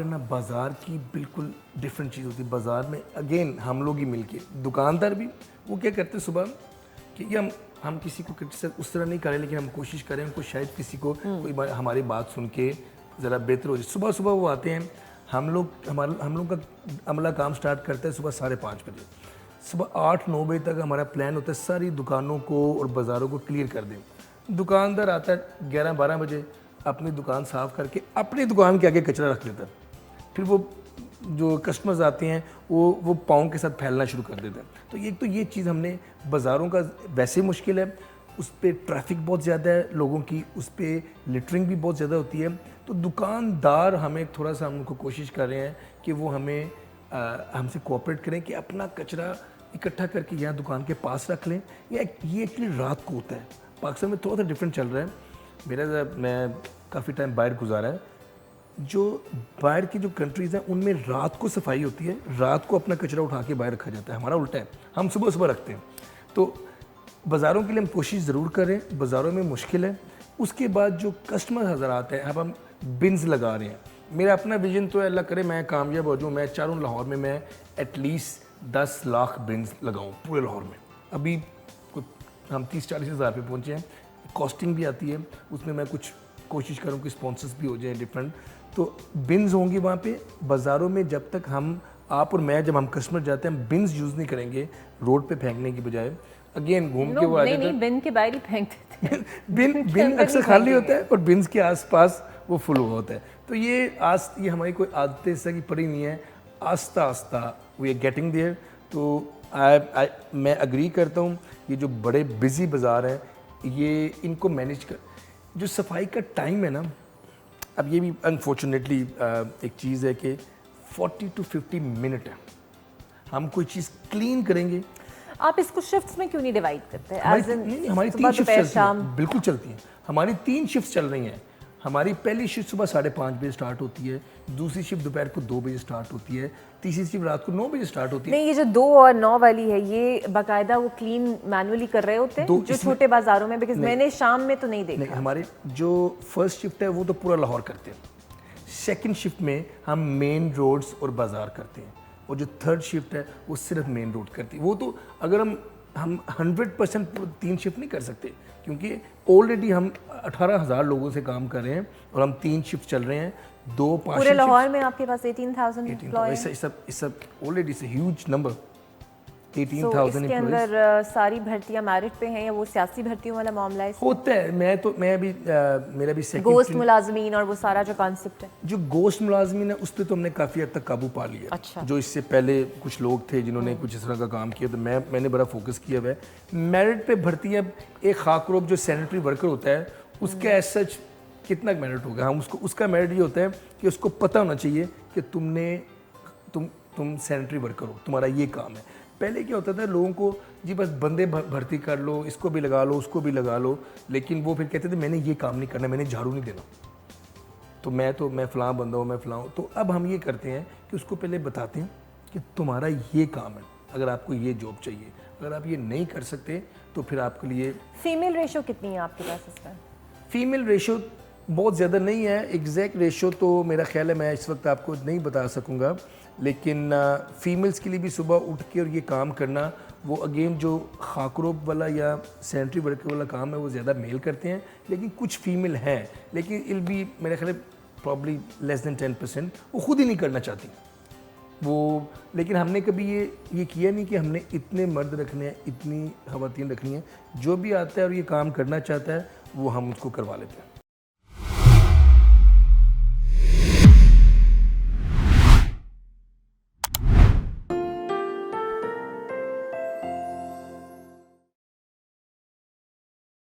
ना बाज़ार की बिल्कुल डिफरेंट चीज़ होती है। बाज़ार में अगेन हम लोग ही मिलके दुकानदार भी वो क्या करते हैं सुबह कि ये हम किसी को क्रिटिसाइज उस तरह नहीं करें, लेकिन हम कोशिश करें उनको शायद किसी को कोई हमारी बात सुन के ज़रा बेहतर हो जाए। सुबह सुबह वो आते हैं, हम लोग का अमला काम स्टार्ट करता है सुबह 5:30 बजे। सुबह 8-9 बजे तक हमारा प्लान होता है सारी दुकानों को और बाज़ारों को क्लियर कर दें। दुकानदार आता है 11-12 बजे, अपनी दुकान साफ़ करके अपनी दुकान के आगे कचरा रख देता है। फिर वो जो कस्टमर्स आते हैं वो पाँव के साथ फैलना शुरू कर देते हैं। तो ये चीज़ हमने बाज़ारों का वैसे मुश्किल है, उस पर ट्रैफिक बहुत ज़्यादा है लोगों की, उस पर लिटरिंग भी बहुत ज़्यादा होती है। तो दुकानदार हमें थोड़ा सा हम उनको कोशिश कर रहे हैं कि वो हमें हमसे कोऑपरेट करें कि अपना कचरा इकट्ठा करके यहाँ दुकान के पास रख लें। या ये एक्चुअली रात को होता है, पाकिस्तान में थोड़ा सा डिफरेंट चल रहा है। मैं काफ़ी टाइम बाहर गुजारा है, जो बाहर की जो कंट्रीज़ हैं उनमें रात को सफाई होती है, रात को अपना कचरा उठा के बाहर रखा जाता है। हमारा उल्टा है, हम सुबह सुबह रखते हैं। तो बाज़ारों के लिए हम कोशिश ज़रूर करें, बाज़ारों में मुश्किल है। उसके बाद जो कस्टमर हज़रात हैं, अब हम बिन्स लगा रहे हैं। मेरा अपना विजन तो है, अल्लाह करे मैं कामयाब हो जाऊँ, मैं चाह रहा हूँ लाहौर में मैं एटलीस्ट 10 लाख बिन्स लगाऊँ पूरे लाहौर में। अभी हम 30-40 हज़ार पे पहुँचे हैं। कॉस्टिंग भी आती है, उसमें मैं कुछ कोशिश करूँ कि स्पॉन्सर्स भी हो जाए डिफरेंट। तो बिन्स होंगी वहाँ पे बाज़ारों में। जब तक आप और मैं जब हम कस्टमर जाते हैं, हम बिन्स यूज़ नहीं करेंगे रोड पे फेंकने की बजाय। अगेन घूम के वो आ जाते हैं, बिन के बाहर ही फेंक देते हैं। बिन अक्सर खाली होता है और बिन्स के आसपास वो फुल हुआ होता है। तो ये हमारी कोई आदत ऐसा की पड़ी नहीं है, आस्ता आस्ता वी आर गेटिंग देयर। तो मैं अग्री करता हूँ, ये जो बड़े बिजी बाज़ार हैं ये इनको मैनेज कर, जो सफाई का टाइम है ना, अब ये भी अनफॉर्चुनेटली एक चीज़ है कि 40 to 50 मिनट है। हम कोई चीज़ क्लीन करेंगे। आप इसको शिफ्ट्स में क्यों नहीं डिवाइड करते? हमारी 3 शिफ्ट चलती हैं, बिल्कुल चलती हैं। हमारी 3 शिफ्ट चल रही हैं। हमारी पहली शिफ्ट सुबह 5:30 बजे स्टार्ट होती है, दूसरी शिफ्ट दोपहर को 2 बजे स्टार्ट होती है, तीसरी शिफ्ट रात को 9 बजे स्टार्ट होती है। नहीं, ये जो 2 और 9 वाली है, ये बाकायदा वो क्लीन मैनुअली कर रहे होते हैं जो छोटे बाजारों में, बिकॉज मैंने शाम में तो नहीं देखा। नहीं, हमारे जो फर्स्ट शिफ्ट है वो तो पूरा लाहौर करते हैं। सेकंड शिफ्ट में हम मेन रोड्स और बाज़ार करते हैं, और जो थर्ड शिफ्ट है वो सिर्फ मेन रोड करती है। वो तो अगर हम 100% 3 शिफ्ट नहीं कर सकते, क्योंकि ऑलरेडी हम 18,000 लोगों से काम कर रहे हैं और हम 3 शिफ्ट चल रहे हैं। 2-5 पूरे लाहौर में आपके पास 18,000 एम्प्लॉय हैं। सब ऑलरेडी से ह्यूज नंबर, 18,000 इसके अंदर सारी भर्तियां मेरिट पे हैं या वो सियासी भर्तियों वाला मामला है? होता है। मैं अभी मेरा भी सेकंड गोश्त मुलाजमीन और वो सारा जो कॉन्सेप्ट है, जो गोश्त मुलाजमीन है उस पर तो हमने काफ़ी हद तक काबू पा लिया। अच्छा। जो इससे पहले कुछ लोग थे जिन्होंने कुछ इस तरह का काम किया, तो मैंने बड़ा फोकस किया हुआ है। मेरिट पे भर्ती अब एक खाकरोब जो सैनिटरी वर्कर होता है उसका एज सच कितना मेरिट होगा, हम उसका मेरिट ये होता है कि उसको पता होना चाहिए कि तुम सैनिटरी वर्कर हो, तुम्हारा ये काम है। पहले क्या होता था, लोगों को जी बस बंदे भर्ती कर लो, इसको भी लगा लो, उसको भी लगा लो, लेकिन वो फिर कहते थे मैंने ये काम नहीं करना, मैंने झाड़ू नहीं देना, तो मैं फ़लाँ बंदा हूँ, मैं फ़लाँ हूँ। तो अब हम ये करते हैं कि उसको पहले बताते हैं कि तुम्हारा ये काम है, अगर आपको ये जॉब चाहिए, अगर आप ये नहीं कर सकते तो फिर आपके लिए। फीमेल रेशो कितनी है आपके पास इसका? फीमेल रेशो बहुत ज़्यादा नहीं है, एग्जैक्ट रेशो तो मेरा ख्याल है मैं इस वक्त आपको नहीं बता सकूँगा, लेकिन फ़ीमेल्स के लिए भी सुबह उठ के और ये काम करना, वो अगेन जो खाकरोब वाला या सैनिटरी वर्कर वाला काम है वो ज़्यादा मेल करते हैं, लेकिन कुछ फीमेल हैं, लेकिन इल भी मेरे ख्याल प्रॉब्ली लेस दैन 10% वो खुद ही नहीं करना चाहती वो। लेकिन हमने कभी ये किया नहीं कि हमने इतने मर्द रखने हैं, इतनी ख़वातीन रखनी है। जो भी आता है और ये काम करना चाहता है वो हम उसको करवा लेते हैं।